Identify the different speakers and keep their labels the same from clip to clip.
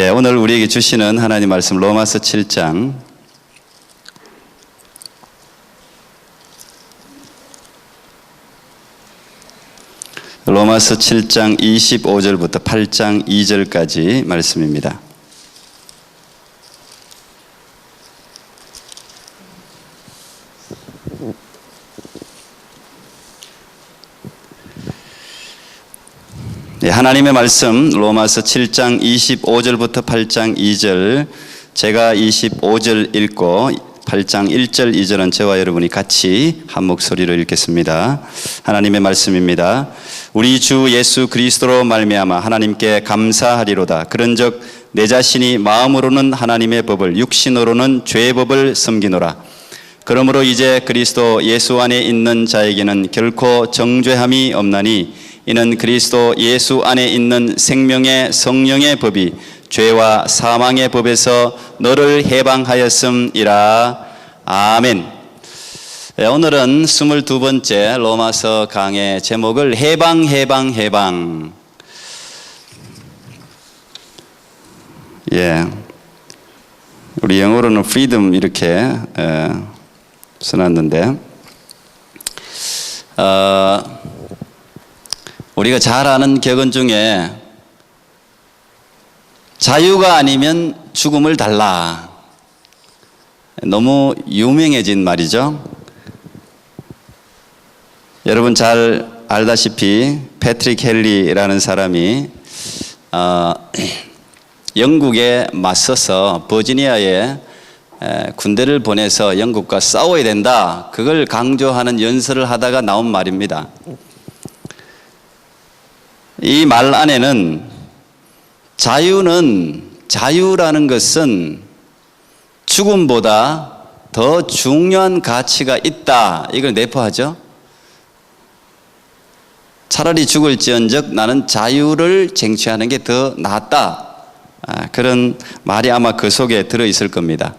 Speaker 1: 오늘 우리에게 주시는 하나님 말씀 로마서 7장 로마서 7장 25절부터 8장 2절까지 말씀입니다. 하나님의 말씀 로마서 7장 25절부터 8장 2절, 제가 25절 읽고 8장 1절 2절은 저와 여러분이 같이 한 목소리로 읽겠습니다. 하나님의 말씀입니다. 우리 주 예수 그리스도로 말미암아 하나님께 감사하리로다. 그런즉 내 자신이 마음으로는 하나님의 법을, 육신으로는 죄의 법을 섬기노라. 그러므로 이제 그리스도 예수 안에 있는 자에게는 결코 정죄함이 없나니 이는 그리스도 예수 안에 있는 생명의 성령의 법이 죄와 사망의 법에서 너를 해방하였음이라. 아멘. 오늘은 22번째 로마서 강의 제목을 해방. 우리 영어로는 freedom 이렇게 써놨는데, 우리가 잘 아는 격언 중에 자유가 아니면 죽음을 달라. 너무 유명해진 말이죠. 여러분 잘 알다시피 패트릭 헨리라는 사람이 영국에 맞서서 버지니아에 군대를 보내서 영국과 싸워야 된다, 그걸 강조하는 연설을 하다가 나온 말입니다. 이 말 안에는 자유라는 것은 죽음보다 더 중요한 가치가 있다, 이걸 내포하죠. 차라리 죽을지언정 나는 자유를 쟁취하는 게 더 낫다, 그런 말이 아마 그 속에 들어있을 겁니다.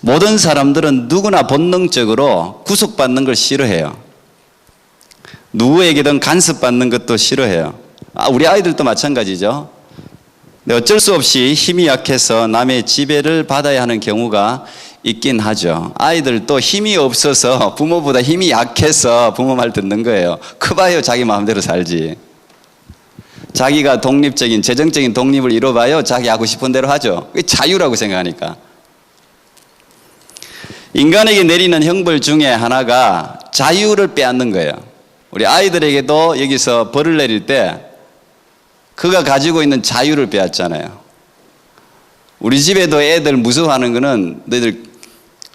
Speaker 1: 모든 사람들은 누구나 본능적으로 구속받는 걸 싫어해요. 누구에게든 간섭받는 것도 싫어해요. 우리 아이들도 마찬가지죠. 근데 어쩔 수 없이 힘이 약해서 남의 지배를 받아야 하는 경우가 있긴 하죠. 아이들도 힘이 없어서, 부모보다 힘이 약해서 부모 말 듣는 거예요. 커봐요 자기 마음대로 살지. 자기가 독립적인, 재정적인 독립을 이뤄봐요 자기 하고 싶은 대로 하죠. 그게 자유라고 생각하니까. 인간에게 내리는 형벌 중에 하나가 자유를 빼앗는 거예요. 우리 아이들에게도 여기서 벌을 내릴 때 그가 가지고 있는 자유를 빼앗잖아요. 우리 집에도 애들 무서워하는 거는, 너희들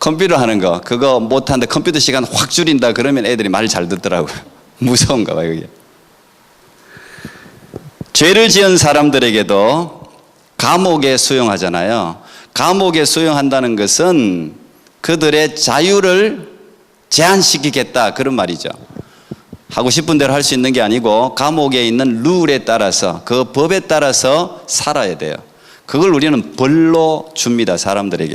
Speaker 1: 컴퓨터 하는 거 그거 못하는데 컴퓨터 시간 확 줄인다 그러면 애들이 말 잘 듣더라고요. 무서운가 봐요 그게. 죄를 지은 사람들에게도 감옥에 수용하잖아요. 감옥에 수용한다는 것은 그들의 자유를 제한시키겠다, 그런 말이죠. 하고 싶은 대로 할 수 있는 게 아니고 감옥에 있는 룰에 따라서, 그 법에 따라서 살아야 돼요. 그걸 우리는 벌로 줍니다, 사람들에게.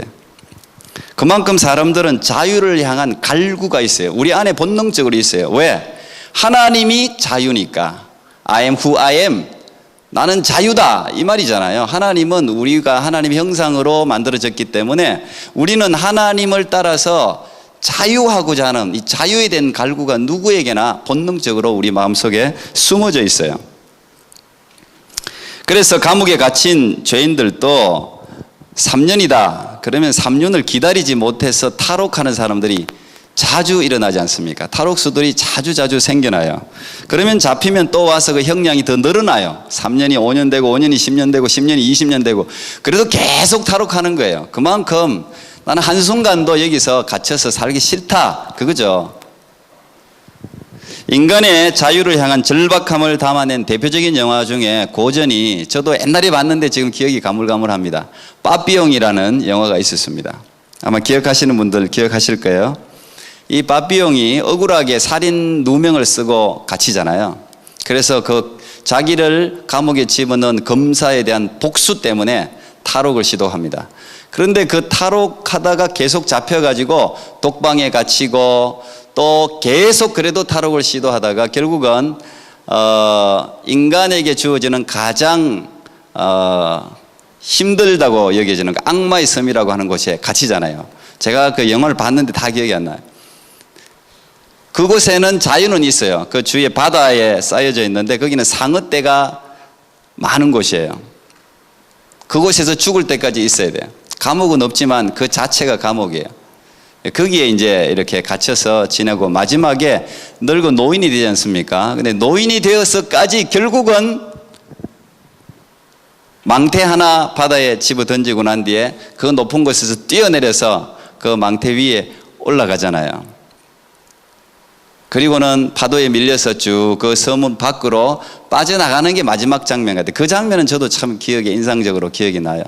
Speaker 1: 그만큼 사람들은 자유를 향한 갈구가 있어요. 우리 안에 본능적으로 있어요. 왜? 하나님이 자유니까. I am who I am. 나는 자유다, 이 말이잖아요. 하나님은 우리가 하나님의 형상으로 만들어졌기 때문에 우리는 하나님을 따라서 자유하고자 하는 이 자유에 대한 갈구가 누구에게나 본능적으로 우리 마음속에 숨어져 있어요. 그래서 감옥에 갇힌 죄인들도 3년이다 그러면 3년을 기다리지 못해서 탈옥하는 사람들이 자주 일어나지 않습니까? 탈옥수들이 자주 생겨나요. 그러면 잡히면 또 와서 그 형량이 더 늘어나요. 3년이 5년 되고 5년이 10년 되고 10년이 20년 되고, 그래도 계속 탈옥하는 거예요. 그만큼 나는 한순간도 여기서 갇혀서 살기 싫다, 그거죠. 인간의 자유를 향한 절박함을 담아낸 대표적인 영화 중에 고전이, 저도 옛날에 봤는데 지금 기억이 가물가물합니다. 빠삐용이라는 영화가 있었습니다. 아마 기억하시는 분들 기억하실 거예요. 이 빠삐용이 억울하게 살인 누명을 쓰고 갇히잖아요. 그래서 그 자기를 감옥에 집어넣은 검사에 대한 복수 때문에 탈옥을 시도합니다. 그런데 그 탈옥하다가 계속 잡혀가지고 독방에 갇히고 또 계속 그래도 탈옥을 시도하다가 결국은 인간에게 주어지는 가장 힘들다고 여겨지는 악마의 섬이라고 하는 곳에 갇히잖아요. 제가 그 영화를 봤는데 다 기억이 안 나요. 그곳에는 자유는 있어요. 그 주위에 바다에 쌓여져 있는데 거기는 상어떼가 많은 곳이에요. 그곳에서 죽을 때까지 있어야 돼요. 감옥은 없지만 그 자체가 감옥이에요. 거기에 이제 이렇게 갇혀서 지내고 마지막에 늙은 노인이 되지 않습니까? 근데 노인이 되어서까지 결국은 망태 하나 바다에 집어 던지고 난 뒤에 그 높은 곳에서 뛰어내려서 그 망태 위에 올라가잖아요. 그리고는 파도에 밀려서 쭉 그 섬 밖으로 빠져나가는 게 마지막 장면 같아요. 그 장면은 저도 참 기억에 인상적으로 기억이 나요.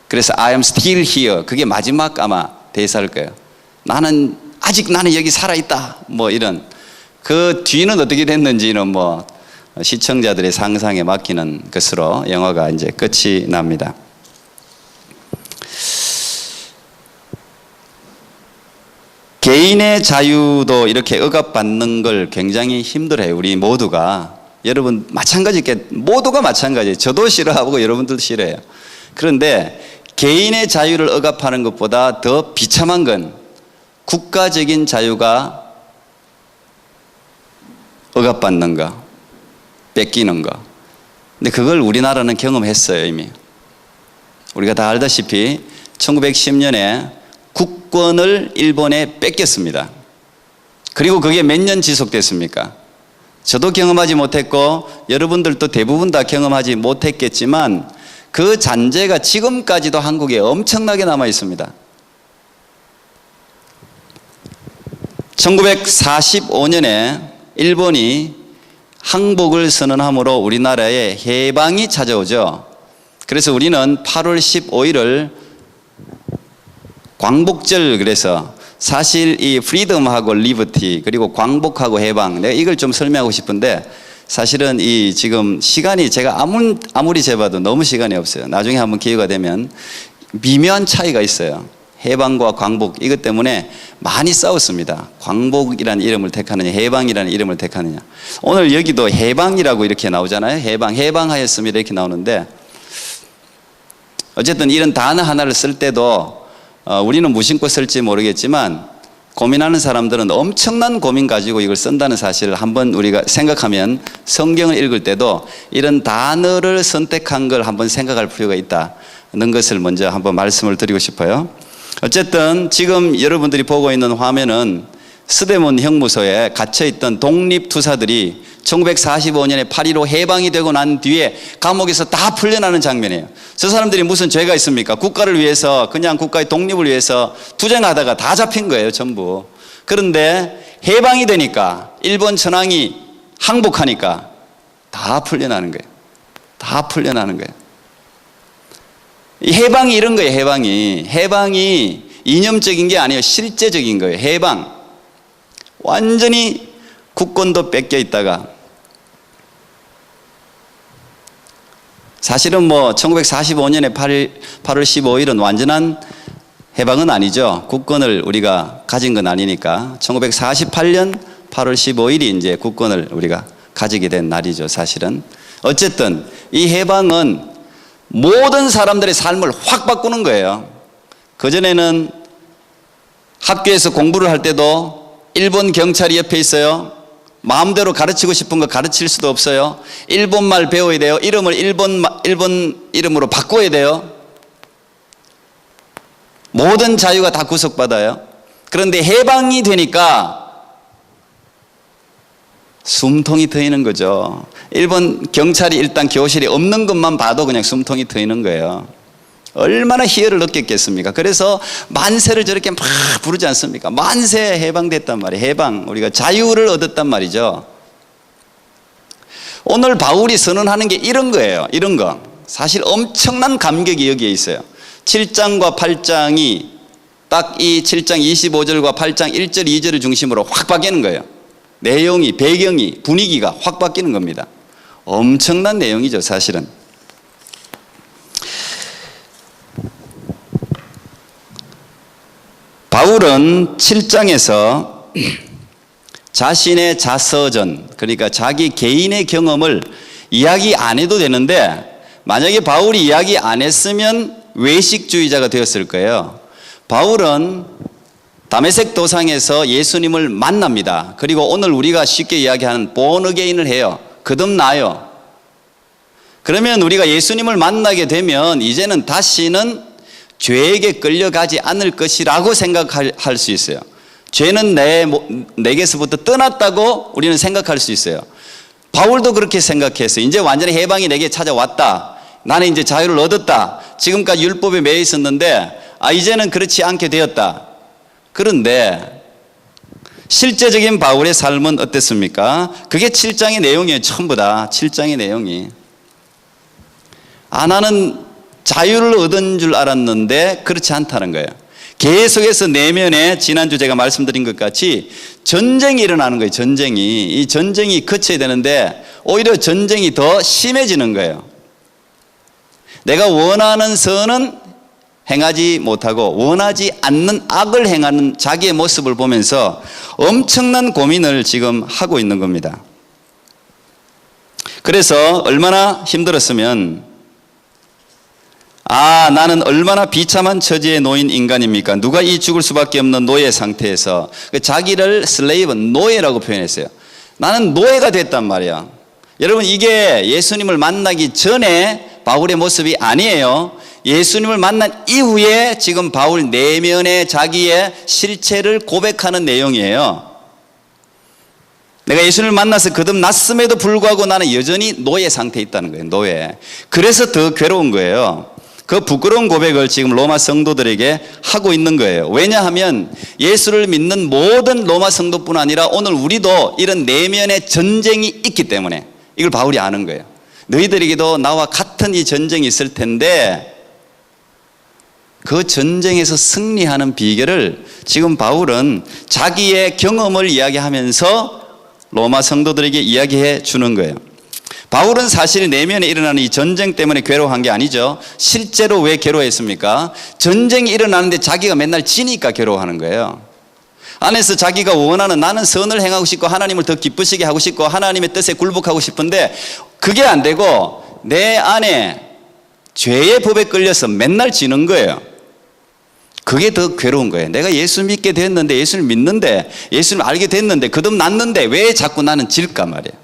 Speaker 1: 그래서 I am still here. 그게 마지막 아마 대사일 거예요. 아직 나는 여기 살아있다. 뭐 이런. 그 뒤는 어떻게 됐는지는 뭐 시청자들의 상상에 맡기는 것으로 영화가 이제 끝이 납니다. 개인의 자유도 이렇게 억압받는 걸 굉장히 힘들어해요. 우리 모두가. 여러분 모두가 마찬가지예요. 저도 싫어하고 여러분들도 싫어해요. 그런데 개인의 자유를 억압하는 것보다 더 비참한 건 국가적인 자유가 억압받는 거, 뺏기는 거. 근데 그걸 우리나라는 경험했어요, 이미. 우리가 다 알다시피 1910년에 국권을 일본에 뺏겼습니다. 그리고 그게 몇 년 지속됐습니까? 저도 경험하지 못했고 여러분들도 대부분 다 경험하지 못했겠지만 그 잔재가 지금까지도 한국에 엄청나게 남아 있습니다. 1945년에 일본이 항복을 선언함으로 우리나라에 해방이 찾아오죠. 그래서 우리는 8월 15일을 광복절, 그래서 사실 이 프리덤하고 리버티 그리고 광복하고 해방, 내가 이걸 좀 설명하고 싶은데 사실은 이 지금 시간이 제가 아무리 재봐도 너무 시간이 없어요. 나중에 한번 기회가 되면 미묘한 차이가 있어요. 해방과 광복, 이것 때문에 많이 싸웠습니다. 광복이라는 이름을 택하느냐 해방이라는 이름을 택하느냐. 오늘 여기도 해방이라고 이렇게 나오잖아요. 해방하였습니다 이렇게 나오는데 어쨌든 이런 단어 하나를 쓸 때도 우리는 무심코 쓸지 모르겠지만 고민하는 사람들은 엄청난 고민 가지고 이걸 쓴다는 사실을 한번 우리가 생각하면 성경을 읽을 때도 이런 단어를 선택한 걸 한번 생각할 필요가 있다는 것을 먼저 한번 말씀을 드리고 싶어요. 어쨌든 지금 여러분들이 보고 있는 화면은 서대문 형무소에 갇혀있던 독립투사들이 1945년에 8.15 해방이 되고 난 뒤에 감옥에서 다 풀려나는 장면이에요. 저 사람들이 무슨 죄가 있습니까? 국가를 위해서, 그냥 국가의 독립을 위해서 투쟁하다가 다 잡힌 거예요, 전부. 그런데 해방이 되니까, 일본 천황이 항복하니까 다 풀려나는 거예요. 다 풀려나는 거예요. 해방이 이런 거예요, 해방이. 해방이 이념적인 게 아니에요. 실제적인 거예요, 해방. 완전히 국권도 뺏겨 있다가 사실은 뭐 1945년에 8월 15일은 완전한 해방은 아니죠. 국권을 우리가 가진 건 아니니까 1948년 8월 15일이 이제 국권을 우리가 가지게 된 날이죠, 사실은. 어쨌든 이 해방은 모든 사람들의 삶을 확 바꾸는 거예요. 그전에는 학교에서 공부를 할 때도 일본 경찰이 옆에 있어요. 마음대로 가르치고 싶은 거 가르칠 수도 없어요. 일본말 배워야 돼요. 이름을 일본 이름으로 바꿔야 돼요. 모든 자유가 다 구속받아요. 그런데 해방이 되니까 숨통이 트이는 거죠. 일본 경찰이 일단 교실에 없는 것만 봐도 그냥 숨통이 트이는 거예요. 얼마나 희열을 느꼈겠습니까? 그래서 만세를 저렇게 막 부르지 않습니까? 만세, 해방됐단 말이에요. 해방, 우리가 자유를 얻었단 말이죠. 오늘 바울이 선언하는 게 이런 거예요. 이런 거. 사실 엄청난 감격이 여기에 있어요. 7장과 8장이 딱 이 7장 25절과 8장 1절 2절을 중심으로 확 바뀌는 거예요. 내용이, 배경이, 분위기가 확 바뀌는 겁니다. 엄청난 내용이죠, 사실은. 바울은 7장에서 자신의 자서전, 그러니까 자기 개인의 경험을 이야기 안 해도 되는데 만약에 바울이 이야기 안 했으면 외식주의자가 되었을 거예요. 바울은 다메섹 도상에서 예수님을 만납니다. 그리고 오늘 우리가 쉽게 이야기하는 본어게인을 해요. 거듭나요. 그러면 우리가 예수님을 만나게 되면 이제는 다시는 죄에게 끌려가지 않을 것이라고 생각할 수 있어요. 죄는 내게서부터 떠났다고 우리는 생각할 수 있어요. 바울도 그렇게 생각했어요. 이제 완전히 해방이 내게 찾아왔다. 나는 이제 자유를 얻었다. 지금까지 율법에 매여 있었는데 이제는 그렇지 않게 되었다. 그런데 실제적인 바울의 삶은 어땠습니까? 그게 7장의 내용이에요. 전부 다 7장의 내용이. 나는 자유를 얻은 줄 알았는데 그렇지 않다는 거예요. 계속해서 내면에 지난주 제가 말씀드린 것 같이 전쟁이 일어나는 거예요. 전쟁이. 이 전쟁이 그쳐야 되는데 오히려 전쟁이 더 심해지는 거예요. 내가 원하는 선은 행하지 못하고 원하지 않는 악을 행하는 자기의 모습을 보면서 엄청난 고민을 지금 하고 있는 겁니다. 그래서 얼마나 힘들었으면 나는 얼마나 비참한 처지에 놓인 인간입니까? 누가 이 죽을 수밖에 없는 노예 상태에서 자기를 슬레이브, 노예라고 표현했어요. 나는 노예가 됐단 말이야. 여러분, 이게 예수님을 만나기 전에 바울의 모습이 아니에요. 예수님을 만난 이후에 지금 바울 내면의 자기의 실체를 고백하는 내용이에요. 내가 예수님을 만나서 거듭났음에도 불구하고 나는 여전히 노예 상태에 있다는 거예요. 노예. 그래서 더 괴로운 거예요. 그 부끄러운 고백을 지금 로마 성도들에게 하고 있는 거예요. 왜냐하면 예수를 믿는 모든 로마 성도뿐 아니라 오늘 우리도 이런 내면의 전쟁이 있기 때문에 이걸 바울이 아는 거예요. 너희들에게도 나와 같은 이 전쟁이 있을 텐데 그 전쟁에서 승리하는 비결을 지금 바울은 자기의 경험을 이야기하면서 로마 성도들에게 이야기해 주는 거예요. 바울은 사실 내면에 일어나는 이 전쟁 때문에 괴로워한 게 아니죠. 실제로 왜 괴로워했습니까? 전쟁이 일어나는데 자기가 맨날 지니까 괴로워하는 거예요. 안에서 자기가 원하는 나는 선을 행하고 싶고 하나님을 더 기쁘시게 하고 싶고 하나님의 뜻에 굴복하고 싶은데 그게 안 되고 내 안에 죄의 법에 끌려서 맨날 지는 거예요. 그게 더 괴로운 거예요. 내가 예수 믿게 됐는데 예수를 믿는데 예수를 알게 됐는데 거듭났는데 왜 자꾸 나는 질까 말이에요.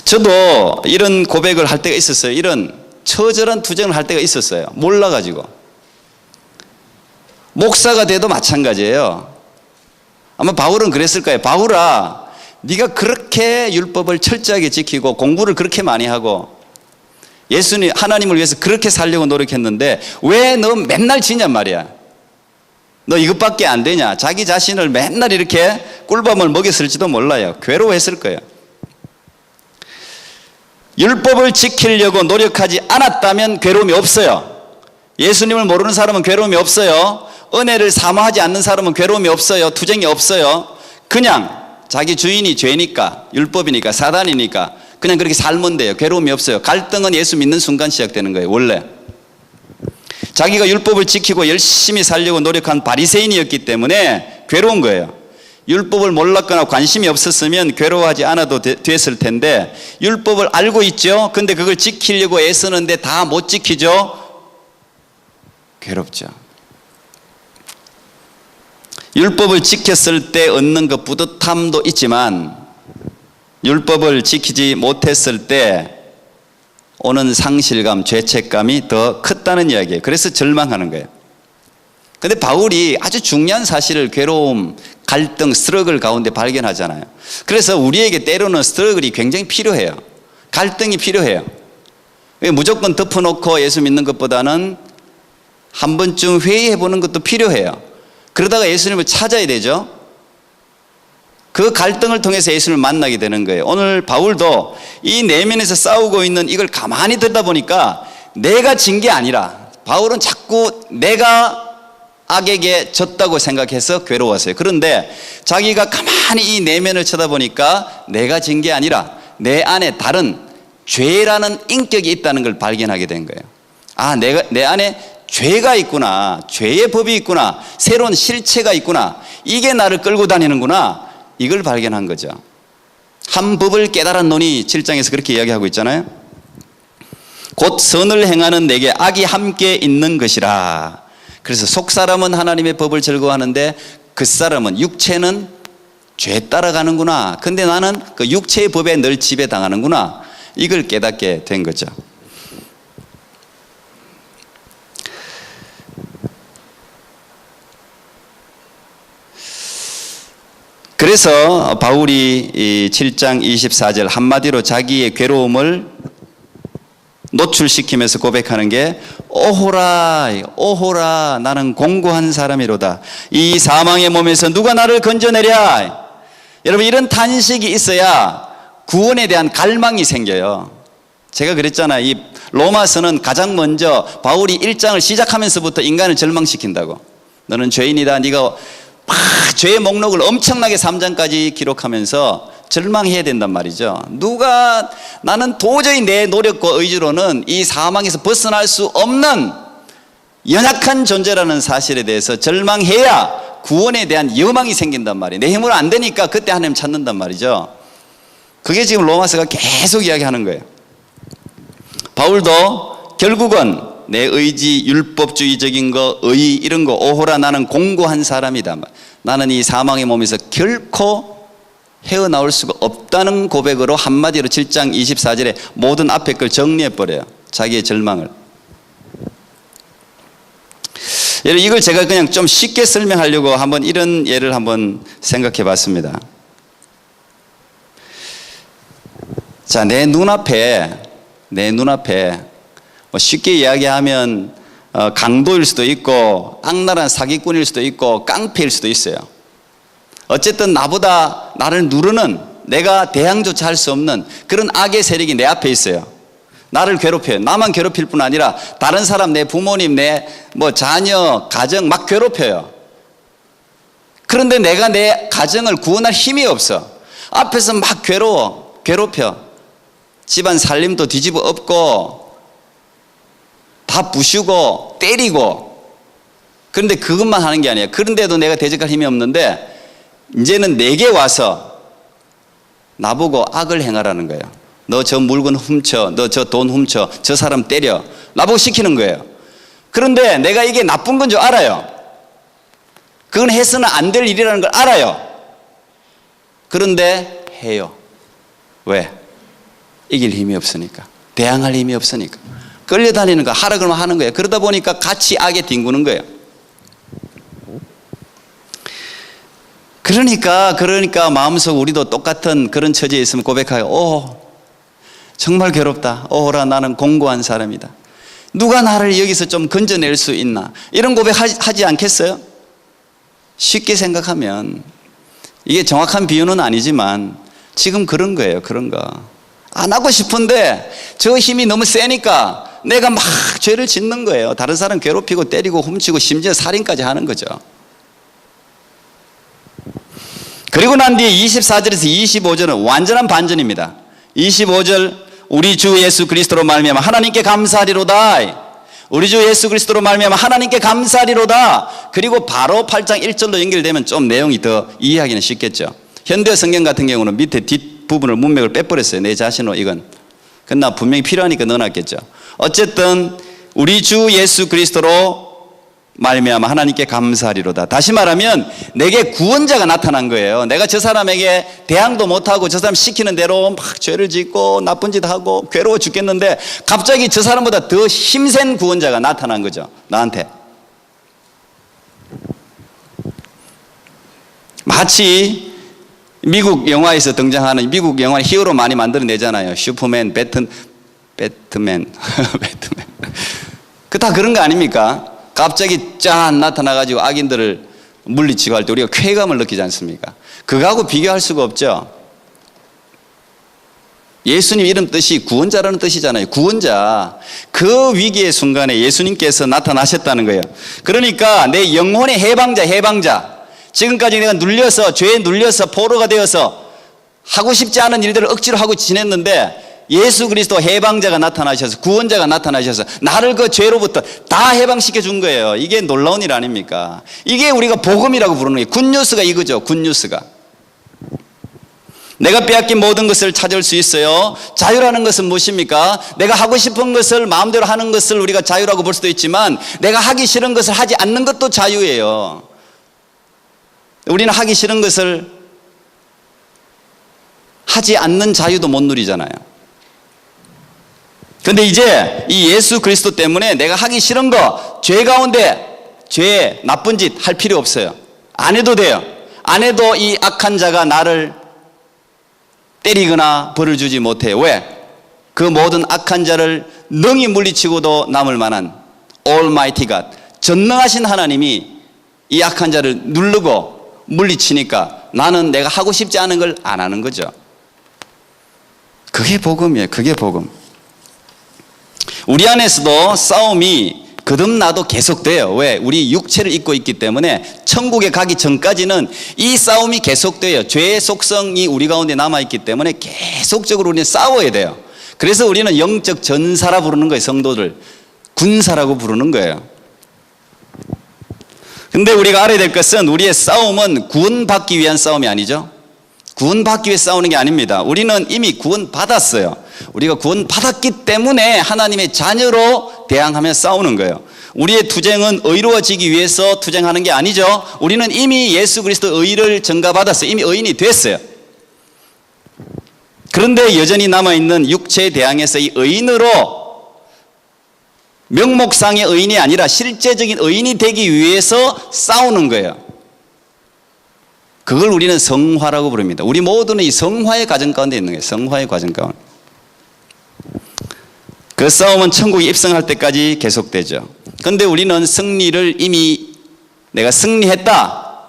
Speaker 1: 저도 이런 고백을 할 때가 있었어요. 이런 처절한 투쟁을 할 때가 있었어요. 몰라가지고. 목사가 돼도 마찬가지예요. 아마 바울은 그랬을 거예요. 바울아, 네가 그렇게 율법을 철저하게 지키고 공부를 그렇게 많이 하고 예수님, 하나님을 위해서 그렇게 살려고 노력했는데 왜 너 맨날 지냔 말이야. 너 이것밖에 안 되냐. 자기 자신을 맨날 이렇게 꿀밤을 먹였을지도 몰라요. 괴로워했을 거예요. 율법을 지키려고 노력하지 않았다면 괴로움이 없어요. 예수님을 모르는 사람은 괴로움이 없어요. 은혜를 사모하지 않는 사람은 괴로움이 없어요. 투쟁이 없어요. 그냥 자기 주인이 죄니까, 율법이니까, 사단이니까 그냥 그렇게 살면 돼요. 괴로움이 없어요. 갈등은 예수 믿는 순간 시작되는 거예요. 원래 자기가 율법을 지키고 열심히 살려고 노력한 바리새인이었기 때문에 괴로운 거예요. 율법을 몰랐거나 관심이 없었으면 괴로워하지 않아도 됐을 텐데 율법을 알고 있죠. 근데 그걸 지키려고 애쓰는데 다 못 지키죠. 괴롭죠. 율법을 지켰을 때 얻는 그 뿌듯함도 있지만 율법을 지키지 못했을 때 오는 상실감, 죄책감이 더 컸다는 이야기예요. 그래서 절망하는 거예요. 근데 바울이 아주 중요한 사실을 괴로움, 갈등, 스트러글 가운데 발견하잖아요. 그래서 우리에게 때로는 스트러글이 굉장히 필요해요. 갈등이 필요해요. 무조건 덮어놓고 예수 믿는 것보다는 한 번쯤 회의해 보는 것도 필요해요. 그러다가 예수님을 찾아야 되죠. 그 갈등을 통해서 예수님을 만나게 되는 거예요. 오늘 바울도 이 내면에서 싸우고 있는 이걸 가만히 듣다 보니까 내가 진 게 아니라 바울은 자꾸 내가 악에게 졌다고 생각해서 괴로웠어요. 그런데 자기가 가만히 이 내면을 쳐다보니까 내가 진 게 아니라 내 안에 다른 죄라는 인격이 있다는 걸 발견하게 된 거예요. 내 안에 죄가 있구나. 죄의 법이 있구나. 새로운 실체가 있구나. 이게 나를 끌고 다니는구나. 이걸 발견한 거죠. 한 법을 깨달았노니 7장에서 그렇게 이야기하고 있잖아요. 곧 선을 행하는 내게 악이 함께 있는 것이라. 그래서 속사람은 하나님의 법을 즐거워하는데 겉사람은, 육체는 죄 따라가는구나. 근데 나는 그 육체의 법에 늘 지배당하는구나. 이걸 깨닫게 된 거죠. 그래서 바울이 이 7장 24절 한마디로 자기의 괴로움을 노출시키면서 고백하는 게 오호라 오호라 나는 공고한 사람이로다. 이 사망의 몸에서 누가 나를 건져내랴. 여러분, 이런 탄식이 있어야 구원에 대한 갈망이 생겨요. 제가 그랬잖아요. 이 로마서는 가장 먼저 바울이 1장을 시작하면서부터 인간을 절망시킨다고. 너는 죄인이다. 네가 죄의 목록을 엄청나게 3장까지 기록하면서 절망해야 된단 말이죠. 누가, 나는 도저히 내 노력과 의지로는 이 사망에서 벗어날 수 없는 연약한 존재라는 사실에 대해서 절망해야 구원에 대한 여망이 생긴단 말이에요. 내 힘으로 안 되니까 그때 하나님 찾는단 말이죠. 그게 지금 로마서가 계속 이야기하는 거예요. 바울도 결국은 내 의지, 율법주의적인 거, 의 이런 거 오호라 나는 공고한 사람이다. 나는 이 사망의 몸에서 결코 헤어나올 수가 없다는 고백으로 한마디로 7장 24절에 모든 앞에 걸 정리해버려요. 자기의 절망을. 이걸 제가 그냥 좀 쉽게 설명하려고 한번 이런 예를 한번 생각해 봤습니다. 자, 내 눈앞에 뭐 쉽게 이야기하면 강도일 수도 있고 악랄한 사기꾼일 수도 있고 깡패일 수도 있어요. 어쨌든 나보다 나를 누르는, 내가 대항조차 할 수 없는 그런 악의 세력이 내 앞에 있어요. 나를 괴롭혀요. 나만 괴롭힐 뿐 아니라 다른 사람, 내 부모님, 내 뭐 자녀, 가정 막 괴롭혀요. 그런데 내가 내 가정을 구원할 힘이 없어. 앞에서 막 괴롭혀. 집안 살림도 뒤집어 엎고 다 부수고 때리고. 그런데 그것만 하는 게 아니에요. 그런데도 내가 대적할 힘이 없는데 이제는 내게 와서 나보고 악을 행하라는 거예요. 너 저 물건 훔쳐, 너 저 돈 훔쳐, 저 사람 때려. 나보고 시키는 거예요. 그런데 내가 이게 나쁜 건 줄 알아요. 그건 해서는 안 될 일이라는 걸 알아요. 그런데 해요. 왜? 이길 힘이 없으니까. 대항할 힘이 없으니까. 끌려다니는 거, 하라 그러면 하는 거예요. 그러다 보니까 같이 악에 뒹구는 거예요. 그러니까 마음속 우리도 똑같은 그런 처지에 있으면 고백하여, 오, 정말 괴롭다. 오라, 나는 공고한 사람이다. 누가 나를 여기서 좀 건져낼 수 있나? 이런 고백하지 않겠어요? 쉽게 생각하면, 이게 정확한 비유는 아니지만 지금 그런 거예요. 그런 거. 안 하고 싶은데 저 힘이 너무 세니까 내가 막 죄를 짓는 거예요. 다른 사람 괴롭히고 때리고 훔치고 심지어 살인까지 하는 거죠. 그리고 난 뒤에 24절에서 25절은 완전한 반전입니다. 25절, 우리 주 예수 그리스도로 말미암아 하나님께 감사하리로다. 우리 주 예수 그리스도로 말미암아 하나님께 감사하리로다. 그리고 바로 8장 1절로 연결되면 좀 내용이 더 이해하기는 쉽겠죠. 현대 성경 같은 경우는 밑에 뒷부분을 문맥을 빼버렸어요. 내 자신으로 이건. 그러나 분명히 필요하니까 넣어놨겠죠. 어쨌든 우리 주 예수 그리스도로 말미암아 하나님께 감사하리로다. 다시 말하면 내게 구원자가 나타난 거예요. 내가 저 사람에게 대항도 못하고 저 사람 시키는 대로 막 죄를 짓고 나쁜 짓 하고 괴로워 죽겠는데 갑자기 저 사람보다 더 힘센 구원자가 나타난 거죠. 나한테. 마치 미국 영화에서 등장하는, 미국 영화 히어로 많이 만들어내잖아요. 슈퍼맨, 배트맨. 그 다 그런 거 아닙니까? 갑자기 짠 나타나가지고 악인들을 물리치고 할 때 우리가 쾌감을 느끼지 않습니까? 그거하고 비교할 수가 없죠. 예수님 이름 뜻이 구원자라는 뜻이잖아요. 구원자. 그 위기의 순간에 예수님께서 나타나셨다는 거예요. 그러니까 내 영혼의 해방자. 지금까지 내가 죄에 눌려서 포로가 되어서 하고 싶지 않은 일들을 억지로 하고 지냈는데 예수 그리스도 해방자가 나타나셔서, 구원자가 나타나셔서 나를 그 죄로부터 다 해방시켜 준 거예요. 이게 놀라운 일 아닙니까? 이게 우리가 복음이라고 부르는 거예요. 굿뉴스가 이거죠. 굿뉴스가. 내가 빼앗긴 모든 것을 찾을 수 있어요. 자유라는 것은 무엇입니까? 내가 하고 싶은 것을 마음대로 하는 것을 우리가 자유라고 볼 수도 있지만 내가 하기 싫은 것을 하지 않는 것도 자유예요. 우리는 하기 싫은 것을 하지 않는 자유도 못 누리잖아요. 그런데 이제 이 예수 그리스도 때문에 내가 하기 싫은 거, 죄 가운데 죄, 나쁜 짓 할 필요 없어요. 안 해도 돼요. 안 해도 이 악한 자가 나를 때리거나 벌을 주지 못해요. 왜? 그 모든 악한 자를 능히 물리치고도 남을 만한 Almighty God, 전능하신 하나님이 이 악한 자를 누르고 물리치니까 나는 내가 하고 싶지 않은 걸 안 하는 거죠. 그게 복음이에요. 그게 복음. 우리 안에서도 싸움이 거듭나도 계속돼요. 왜? 우리 육체를 입고 있기 때문에 천국에 가기 전까지는 이 싸움이 계속돼요. 죄의 속성이 우리 가운데 남아있기 때문에 계속적으로 우리는 싸워야 돼요. 그래서 우리는 영적 전사라 부르는 거예요. 성도들 군사라고 부르는 거예요. 근데 우리가 알아야 될 것은 우리의 싸움은 구원받기 위한 싸움이 아니죠. 구원받기 위해 싸우는 게 아닙니다. 우리는 이미 구원받았어요. 우리가 구원받았기 때문에 하나님의 자녀로 대항하며 싸우는 거예요. 우리의 투쟁은 의로워지기 위해서 투쟁하는 게 아니죠. 우리는 이미 예수 그리스도 의를 전가받았어요. 이미 의인이 됐어요. 그런데 여전히 남아있는 육체에 대항해서 이 의인으로 명목상의 의인이 아니라 실제적인 의인이 되기 위해서 싸우는 거예요. 그걸 우리는 성화라고 부릅니다. 우리 모두는 이 성화의 과정 가운데 있는 거예요. 성화의 과정 가운데. 그 싸움은 천국에 입성할 때까지 계속되죠. 그런데 우리는 승리를 이미 내가 승리했다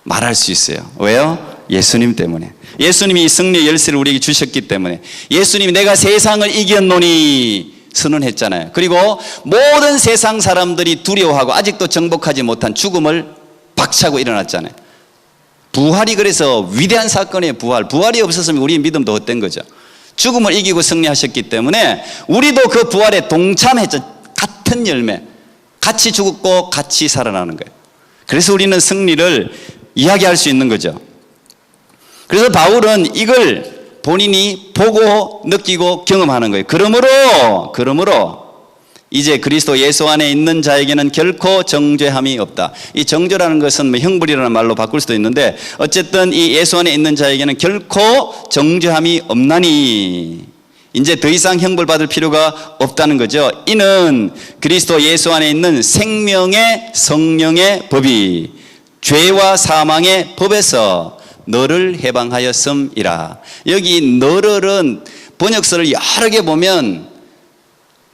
Speaker 1: 말할 수 있어요. 왜요? 예수님 때문에. 예수님이 이 승리의 열쇠를 우리에게 주셨기 때문에. 예수님이 내가 세상을 이겼노니 선언했잖아요. 그리고 모든 세상 사람들이 두려워하고 아직도 정복하지 못한 죽음을 박차고 일어났잖아요. 부활이 그래서 위대한 사건이에요. 부활이 없었으면 우리의 믿음도 헛된 거죠. 죽음을 이기고 승리하셨기 때문에 우리도 그 부활에 동참했죠. 같은 열매, 같이 죽었고 같이 살아나는 거예요. 그래서 우리는 승리를 이야기할 수 있는 거죠. 그래서 바울은 이걸 본인이 보고 느끼고 경험하는 거예요. 그러므로 이제 그리스도 예수 안에 있는 자에게는 결코 정죄함이 없다. 이 정죄라는 것은 뭐 형벌이라는 말로 바꿀 수도 있는데 어쨌든 이 예수 안에 있는 자에게는 결코 정죄함이 없나니 이제 더 이상 형벌 받을 필요가 없다는 거죠. 이는 그리스도 예수 안에 있는 생명의 성령의 법이 죄와 사망의 법에서 너를 해방하였음이라. 여기 너를은 번역서를 여러 개 보면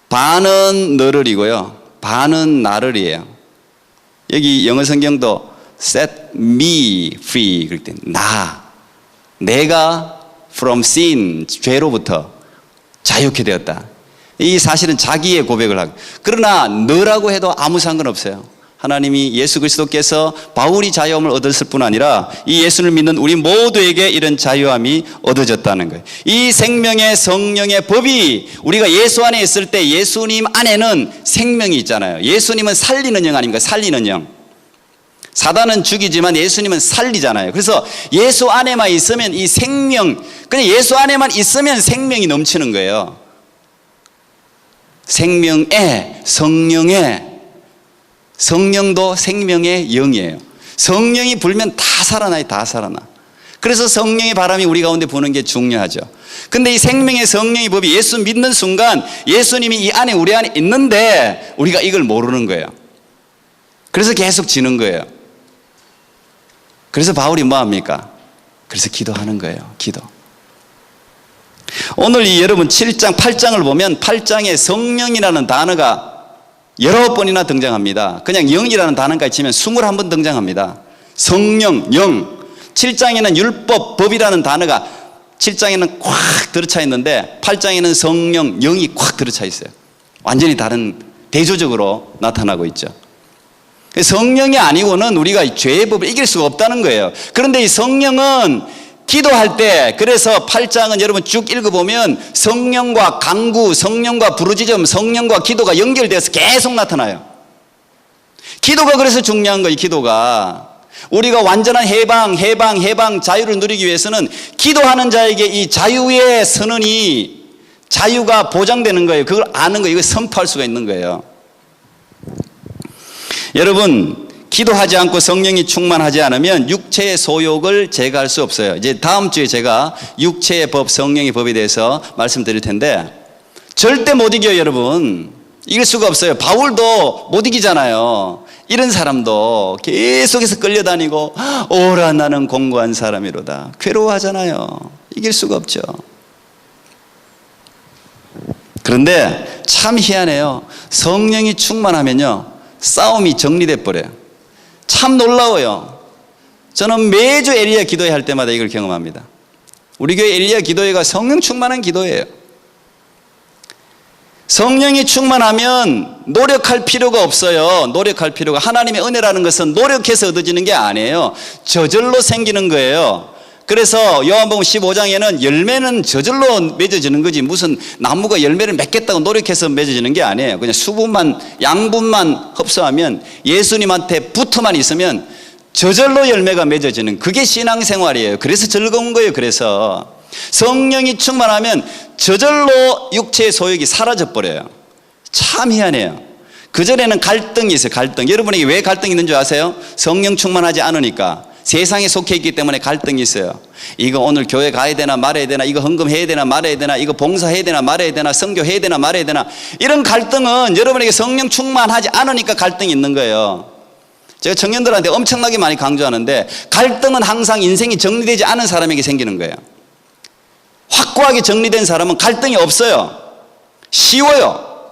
Speaker 1: 반은 너를이고요, 반은 나를이에요. 여기 영어 성경도 set me free 그럴 때 내가 from sin 죄로부터 자유케 되었다. 이 사실은 자기의 고백을 하고, 그러나 너라고 해도 아무 상관없어요. 하나님이 예수 그리스도께서 바울이 자유함을 얻었을 뿐 아니라 이 예수를 믿는 우리 모두에게 이런 자유함이 얻어졌다는 거예요. 이 생명의 성령의 법이 우리가 예수 안에 있을 때 예수님 안에는 생명이 있잖아요. 예수님은 살리는 영 아닙니까? 살리는 영. 사단은 죽이지만 예수님은 살리잖아요. 그래서 예수 안에만 있으면 이 생명, 그냥 예수 안에만 있으면 생명이 넘치는 거예요. 생명의 성령의, 성령도 생명의 영이에요. 성령이 불면 다 살아나요. 다 살아나. 그래서 성령의 바람이 우리 가운데 부는 게 중요하죠. 근데 이 생명의 성령의 법이 예수 믿는 순간 예수님이 이 안에 우리 안에 있는데 우리가 이걸 모르는 거예요. 그래서 계속 지는 거예요. 그래서 바울이 뭐 합니까? 그래서 기도하는 거예요. 기도. 오늘 이 여러분 7장 8장을 보면 8장에 성령이라는 단어가 여러 번이나 등장합니다. 그냥 영이라는 단어까지 치면 21번 등장합니다. 성령, 영. 7장에는 율법, 법이라는 단어가 7장에는 꽉 들어차 있는데 8장에는 성령, 영이 꽉 들어차 있어요. 완전히 다른, 대조적으로 나타나고 있죠. 성령이 아니고는 우리가 죄의 법을 이길 수가 없다는 거예요. 그런데 이 성령은 기도할 때, 그래서 8장은 여러분 쭉 읽어보면 성령과 간구, 성령과 부르짖음, 성령과 기도가 연결돼서 계속 나타나요. 기도가 그래서 중요한 거예요. 기도가. 우리가 완전한 해방, 자유를 누리기 위해서는 기도하는 자에게 이 자유의 선언이, 자유가 보장되는 거예요. 그걸 아는 거예요. 이걸 선포할 수가 있는 거예요. 여러분, 기도하지 않고 성령이 충만하지 않으면 육체의 소욕을 제거할 수 없어요. 이제 다음 주에 제가 육체의 법, 성령의 법에 대해서 말씀드릴 텐데, 절대 못 이겨요, 여러분. 이길 수가 없어요. 바울도 못 이기잖아요. 이런 사람도 계속해서 끌려다니고, 오라 나는 공고한 사람이로다, 괴로워하잖아요. 이길 수가 없죠. 그런데 참 희한해요. 성령이 충만하면요, 싸움이 정리돼 버려요. 참 놀라워요. 저는 매주 엘리야 기도회 할 때마다 이걸 경험합니다. 우리 교회 엘리야 기도회가 성령 충만한 기도회예요. 성령이 충만하면 노력할 필요가 없어요. 노력할 필요가. 하나님의 은혜라는 것은 노력해서 얻어지는 게 아니에요. 저절로 생기는 거예요. 그래서 요한복음 15장에는 열매는 저절로 맺어지는 거지, 무슨 나무가 열매를 맺겠다고 노력해서 맺어지는 게 아니에요. 그냥 수분만, 양분만 흡수하면, 예수님한테 붙어만 있으면 저절로 열매가 맺어지는, 그게 신앙생활이에요. 그래서 즐거운 거예요. 그래서 성령이 충만하면 저절로 육체의 소욕이 사라져 버려요. 참 희한해요. 그전에는 갈등이 있어요. 갈등. 여러분에게 왜 갈등이 있는 줄 아세요? 성령 충만하지 않으니까. 세상에 속해 있기 때문에 갈등이 있어요. 이거 오늘 교회 가야 되나 말아야 되나, 이거 헌금해야 되나 말아야 되나, 이거 봉사해야 되나 말아야 되나, 선교해야 되나 말아야 되나, 이런 갈등은 여러분에게 성령 충만하지 않으니까 갈등이 있는 거예요. 제가 청년들한테 엄청나게 많이 강조하는데, 갈등은 항상 인생이 정리되지 않은 사람에게 생기는 거예요. 확고하게 정리된 사람은 갈등이 없어요. 쉬워요.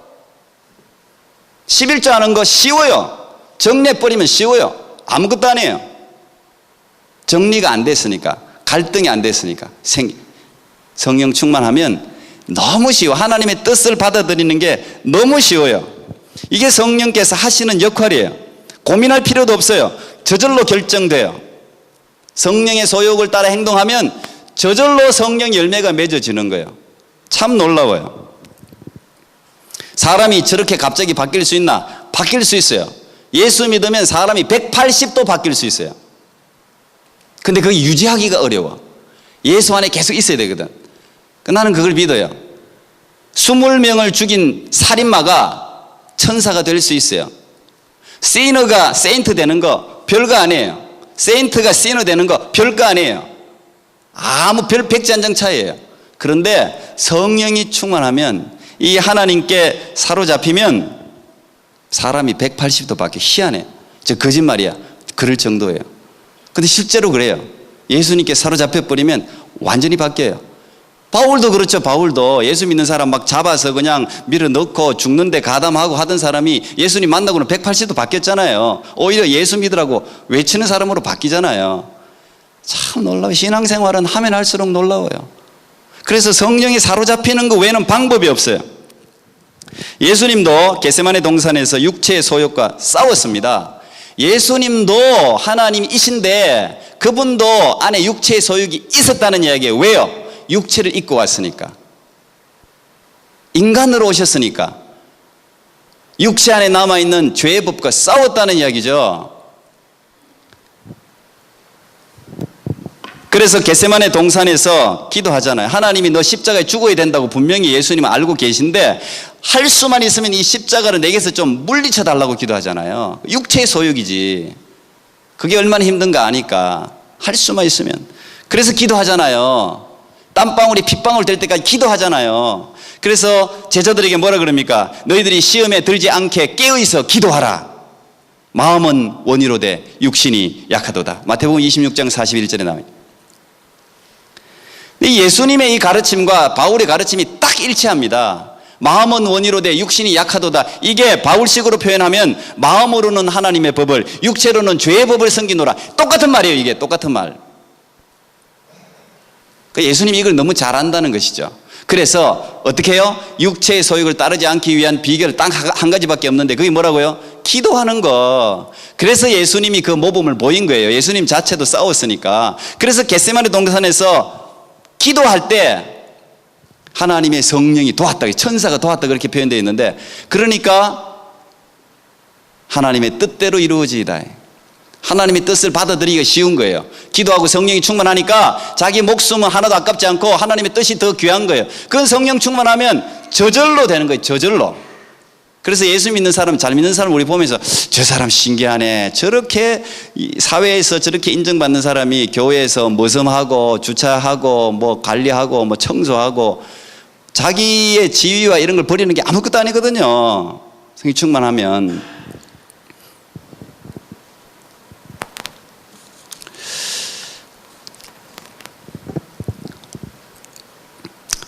Speaker 1: 11조 하는 거 쉬워요. 정리해버리면 쉬워요. 아무것도 아니에요. 정리가 안 됐으니까, 갈등이 안 됐으니까 성령 충만하면 너무 쉬워. 하나님의 뜻을 받아들이는 게 너무 쉬워요. 이게 성령께서 하시는 역할이에요. 고민할 필요도 없어요. 저절로 결정돼요. 성령의 소욕을 따라 행동하면 저절로 성령 열매가 맺어지는 거예요. 참 놀라워요. 사람이 저렇게 갑자기 바뀔 수 있나? 바뀔 수 있어요. 예수 믿으면 사람이 180도 바뀔 수 있어요. 근데 그게 유지하기가 어려워. 예수 안에 계속 있어야 되거든. 나는 그걸 믿어요. 20명을 죽인 살인마가 천사가 될 수 있어요. 시너가 세인트 되는 거 별거 아니에요. 세인트가 시너 되는 거 별거 아니에요. 아무 별 백지한장 차이예요. 그런데 성령이 충만하면, 이 하나님께 사로잡히면 사람이 180도 바뀌어. 희한해. 저 거짓말이야. 그럴 정도예요. 근데 실제로 그래요. 예수님께 사로잡혀버리면 완전히 바뀌어요. 바울도 그렇죠. 바울도 예수 믿는 사람 막 잡아서 그냥 밀어넣고 죽는데 가담하고 하던 사람이 예수님 만나고는 180도 바뀌었잖아요. 오히려 예수 믿으라고 외치는 사람으로 바뀌잖아요. 참 놀라워요. 신앙생활은 하면 할수록 놀라워요. 그래서 성령이 사로잡히는 거 외에는 방법이 없어요. 예수님도 겟세마네 동산에서 육체의 소욕과 싸웠습니다. 예수님도 하나님이신데 그분도 안에 육체의 소욕이 있었다는 이야기예요. 왜요? 육체를 입고 왔으니까. 인간으로 오셨으니까. 육체 안에 남아있는 죄의 법과 싸웠다는 이야기죠. 그래서 겟세마네 동산에서 기도하잖아요. 하나님이 너 십자가에 죽어야 된다고 분명히 예수님은 알고 계신데, 할 수만 있으면 이 십자가를 내게서 좀 물리쳐 달라고 기도하잖아요. 육체의 소욕이지. 그게 얼마나 힘든가 아니까. 할 수만 있으면. 그래서 기도하잖아요. 땀방울이 핏방울 될 때까지 기도하잖아요. 그래서 제자들에게 뭐라 그럽니까? 너희들이 시험에 들지 않게 깨어있어 기도하라. 마음은 원이로되 육신이 약하도다. 마태복음 26장 41절에 나와요. 예수님의 이 가르침과 바울의 가르침이 딱 일치합니다. 마음은 원이로되 육신이 약하도다. 이게 바울식으로 표현하면 마음으로는 하나님의 법을, 육체로는 죄의 법을 섬기노라. 똑같은 말이에요. 이게 똑같은 말. 예수님이 이걸 너무 잘 안다는 것이죠. 그래서 어떻게 해요? 육체의 소욕을 따르지 않기 위한 비결 딱 한 가지밖에 없는데, 그게 뭐라고요? 기도하는 거. 그래서 예수님이 그 모범을 보인 거예요. 예수님 자체도 싸웠으니까. 그래서 겟세마네 동산에서 기도할 때 하나님의 성령이 도왔다, 천사가 도왔다, 그렇게 표현되어 있는데, 그러니까 하나님의 뜻대로 이루어지이다. 하나님의 뜻을 받아들이기가 쉬운 거예요. 기도하고 성령이 충만하니까 자기 목숨은 하나도 아깝지 않고 하나님의 뜻이 더 귀한 거예요. 그건 성령 충만하면 저절로 되는 거예요. 저절로. 그래서 예수 믿는 사람, 잘 믿는 사람 우리 보면서 저 사람 신기하네. 저렇게 사회에서 저렇게 인정받는 사람이 교회에서 머슴하고 주차하고 뭐 관리하고 뭐 청소하고 자기의 지위와 이런 걸 버리는 게 아무것도 아니거든요. 성령 충만하면.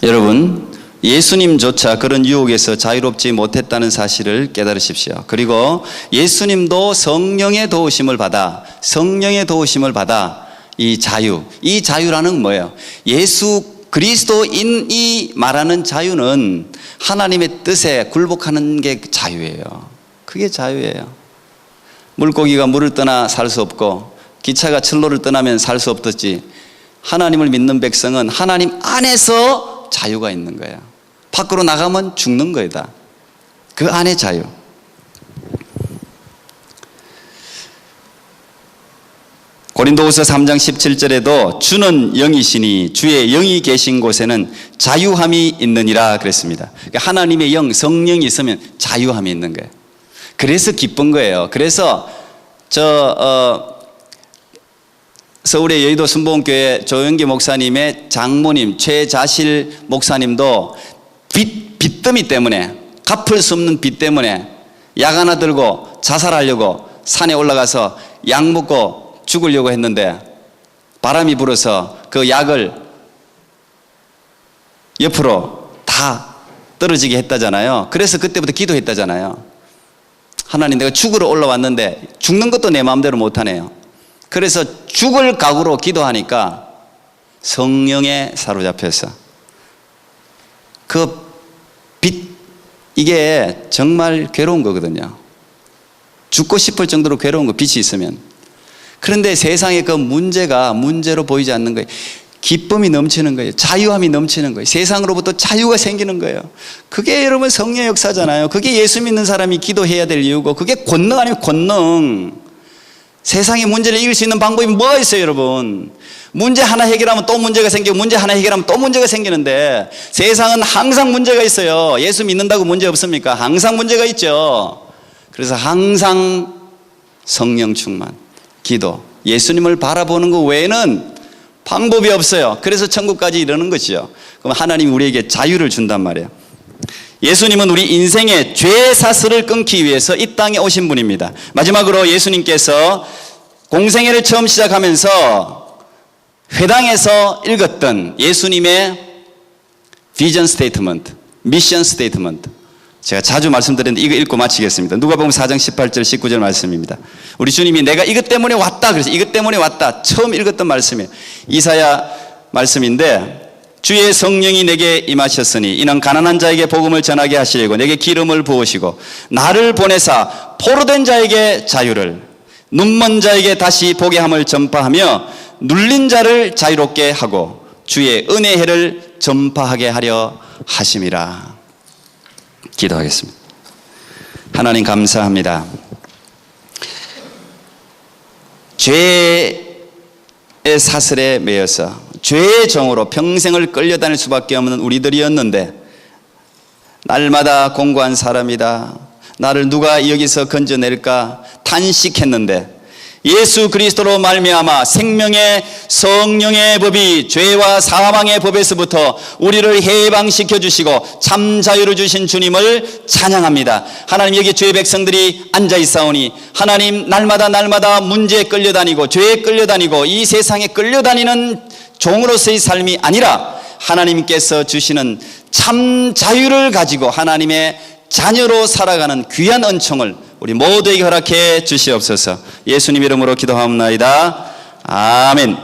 Speaker 1: 여러분, 예수님조차 그런 유혹에서 자유롭지 못했다는 사실을 깨달으십시오. 그리고 예수님도 성령의 도우심을 받아 이 자유라는 건 뭐예요? 예수 그리스도인이 말하는 자유는 하나님의 뜻에 굴복하는 게 자유예요. 그게 자유예요. 물고기가 물을 떠나 살 수 없고 기차가 철로를 떠나면 살 수 없듯이 하나님을 믿는 백성은 하나님 안에서 자유가 있는 거예요. 밖으로 나가면 죽는 거다. 그 안에 자유. 고린도후서 3장 17절에도 주는 영이시니 주의 영이 계신 곳에는 자유함이 있느니라 그랬습니다. 그러니까 하나님의 영, 성령이 있으면 자유함이 있는 거예요. 그래서 기쁜 거예요. 그래서 서울의 여의도 순복음교회 조영기 목사님의 장모님 최자실 목사님도 빚더미 때문에, 갚을 수 없는 빚 때문에 약 하나 들고 자살하려고 산에 올라가서 약 먹고 죽으려고 했는데 바람이 불어서 그 약을 옆으로 다 떨어지게 했다잖아요. 그래서 그때부터 기도했다잖아요. 하나님, 내가 죽으러 올라왔는데 죽는 것도 내 마음대로 못하네요. 그래서 죽을 각오로 기도하니까 성령에 사로잡혀서 그 빛, 이게 정말 괴로운 거거든요. 죽고 싶을 정도로 괴로운 거, 빛이 있으면. 그런데 세상에 그 문제가 문제로 보이지 않는 거예요. 기쁨이 넘치는 거예요. 자유함이 넘치는 거예요. 세상으로부터 자유가 생기는 거예요. 그게 여러분 성령의 역사잖아요. 그게 예수 믿는 사람이 기도해야 될 이유고, 그게 권능 아니면 권능. 세상의 문제를 이길 수 있는 방법이 뭐가 있어요, 여러분? 문제 하나 해결하면 또 문제가 생기고, 문제 하나 해결하면 또 문제가 생기는데, 세상은 항상 문제가 있어요. 예수 믿는다고 문제 없습니까? 항상 문제가 있죠. 그래서 항상 성령 충만, 기도, 예수님을 바라보는 것 외에는 방법이 없어요. 그래서 천국까지 이르는 것이죠. 그럼 하나님이 우리에게 자유를 준단 말이에요. 예수님은 우리 인생의 죄 사슬을 끊기 위해서 이 땅에 오신 분입니다. 마지막으로 예수님께서 공생애를 처음 시작하면서 회당에서 읽었던 예수님의 비전 스테이트먼트, 미션 스테이트먼트, 제가 자주 말씀드렸는데 이거 읽고 마치겠습니다. 누가복음 4장 18절 19절 말씀입니다. 우리 주님이 내가 이것 때문에 왔다, 그래서 이것 때문에 왔다 처음 읽었던 말씀이에요. 이사야 말씀인데, 주의 성령이 내게 임하셨으니 이는 가난한 자에게 복음을 전하게 하시려고 내게 기름을 부으시고 나를 보내사 포로된 자에게 자유를, 눈먼 자에게 다시 보게 함을 전파하며 눌린 자를 자유롭게 하고 주의 은혜의 해를 전파하게 하려 하심이라. 기도하겠습니다. 하나님 감사합니다. 죄의 사슬에 매여서 죄의 정으로 평생을 끌려다닐 수밖에 없는 우리들이었는데, 날마다 공고한 사람이다, 나를 누가 여기서 건져낼까 탄식했는데, 예수 그리스도로 말미암아 생명의 성령의 법이 죄와 사망의 법에서부터 우리를 해방시켜 주시고 참 자유를 주신 주님을 찬양합니다. 하나님, 여기 주의 백성들이 앉아 있사오니 하나님, 날마다 문제에 끌려다니고 죄에 끌려다니고 이 세상에 끌려다니는 종으로서의 삶이 아니라 하나님께서 주시는 참 자유를 가지고 하나님의 자녀로 살아가는 귀한 은총을 우리 모두에게 허락해 주시옵소서. 예수님 이름으로 기도하옵나이다. 아멘.